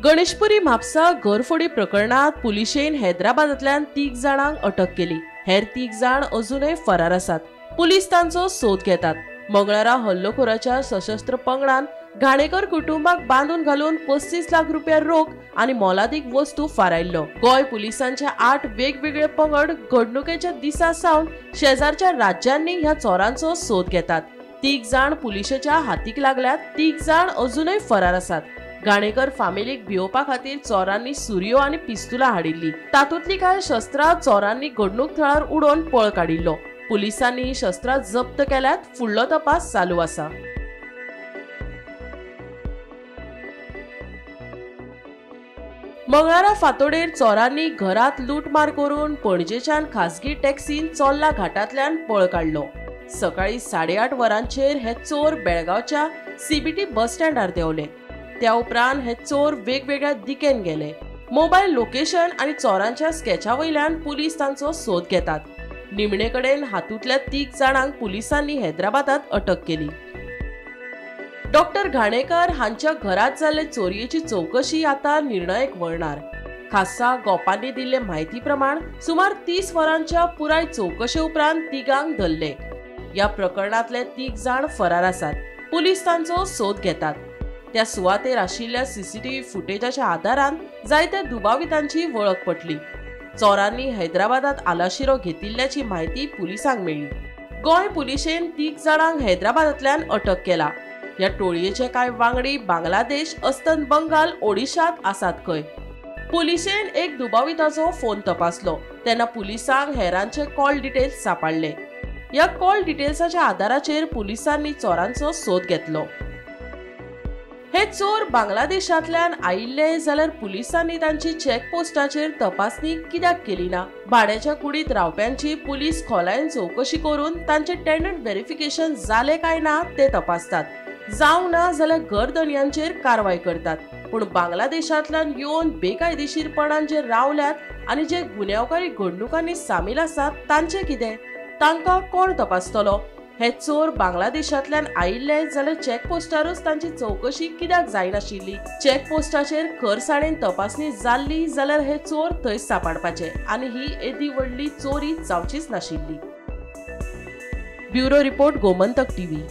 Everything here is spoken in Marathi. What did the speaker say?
गणेशपुरी म्हापसा घरफोडी प्रकरणात पुलिशेन हैदराबादांतल्यान 3 जाणांक अटक केली। हेर 3 जाण अजूनय फरार आसात। पुलीस तांचो सोद घेतात। मंगळारा हल्लोखोराच्या सशस्त्र पंगडान घाणेकर कुटुंबाक बांधून घालून 35 लाख रुपया रोख आणि मोलादीक वस्तू फारायल्लो। गोय पुलिसांचे 8 वेगवेगळे पंगड घडणुकेच्या दिसा सावन शेजारच्या राज्यांनी ह्या चोरांचो सोद घेतात। 3 जाण पुलिशेच्या हातीक लागल्यात। 3 जाण अजूनय फरार आसात। घाणेकर फामिलीक भिवपा खातीर चोरांनी सुरयो आणि पिस्तुलां हाडिल्ली। तातूंतली कांय शस्त्रां चोरांनी घडणूक थळार उडोवन पळ काडिल्लो। पुलिसांनी ही शस्त्रां जप्त केल्यात। फुडलो तपास चालू आसा। मंगळारा फांतोडेर चोरांनी घरात लूटमार करून पणजेच्यान खासगी टॅक्सीन चोल्ला घाटांतल्यान पळ काडलो। सकाळी 8:30 वरांचेर हे चोर बेळगांवच्या सीबीटी बस स्टँडार देवले। त्या उपरांत हे चोर वेगवेगळ्या दिकेन गेले। मोबाईल लोकेशन आणि चोरांच्या स्केचा वयल्यान पुलीस तांचो सोद घेतात। निमणे कडेन हातूंतल्या 3 जाणांक पुलिसांनी हैदराबादात अटक केली। डॉक्टर घाणेकर हांच्या घरात जाल्ले चोरयेची चौकशी आता निर्णायक वळणार। खासा गोपांनी दिल्ले म्हायती प्रमाण सुमार 30 वरांच्या पुराय चौकशे उपरांत 3गांक धरले। या प्रकरणातले 3 जाण फरार आसात। पुलीस तांचो सोद घेतात। त्या सुवातेर आशिल्ल्या सीसीटीव्ही फुटेजाच्या आधारान जायत्या दुबावितांची वळख पटली। चोरांनी हैदराबादात आलाशिरो घेतिल्ल्याची म्हायती पुलिसांक मेळ्ळी। गोंय पुलिशेन 3 जाणांक हैदराबादांतल्यान अटक केला। या टोळयेचे कांय वांगडी बांगलादेश, अस्तंत बंगाल, ओडिशात आसात खंय। पुलिशेन एक दुबाविताचो फोन तपासलो तेन्ना पुलिसांक हेरांचे कॉल डिटेल्स सापडले। या कॉल डिटेल्साच्या आधाराचेर पुलिसांनी चोरांचो सोद घेतलो। हे चोर बांगलादेशांतल्यान आयिल्ले जाल्यार पुलिसांनी तांची चेकपोस्टाचेर तपासणी कित्याक केली ना? भाड्याच्या कुडीत रावप्यांची पुलीस खोलायेन चौकशी करून तांचे टेनंट व्हेरिफिकेशन जाले काय ना ते तपासतात। जावं ना जाल्यार घरधणयांचेर कारवाय करतात। पूण बांगलादेशांतल्यान येवन बेकायदेशीरपणान जे रावल्यात आनी जे गुन्यांवकारी घडणुकांनी सामील आसात तांचे कितें? तांकां कोण तपासतलो? हे चोर बांगलादेशांतल्यान आयिल्ले जाल्यार चेकपोस्टारूच तांची चौकशी कित्याक जायनाशिल्ली? चेकपोस्टाचेर खरसाणेन तपासणी जाल्ली जाल्यार हे चोर थंयच सांपडपाचे आनी ही येदी व्हडली चोरी जावचीच नाशिल्ली। Bureau report, Gomantak TV.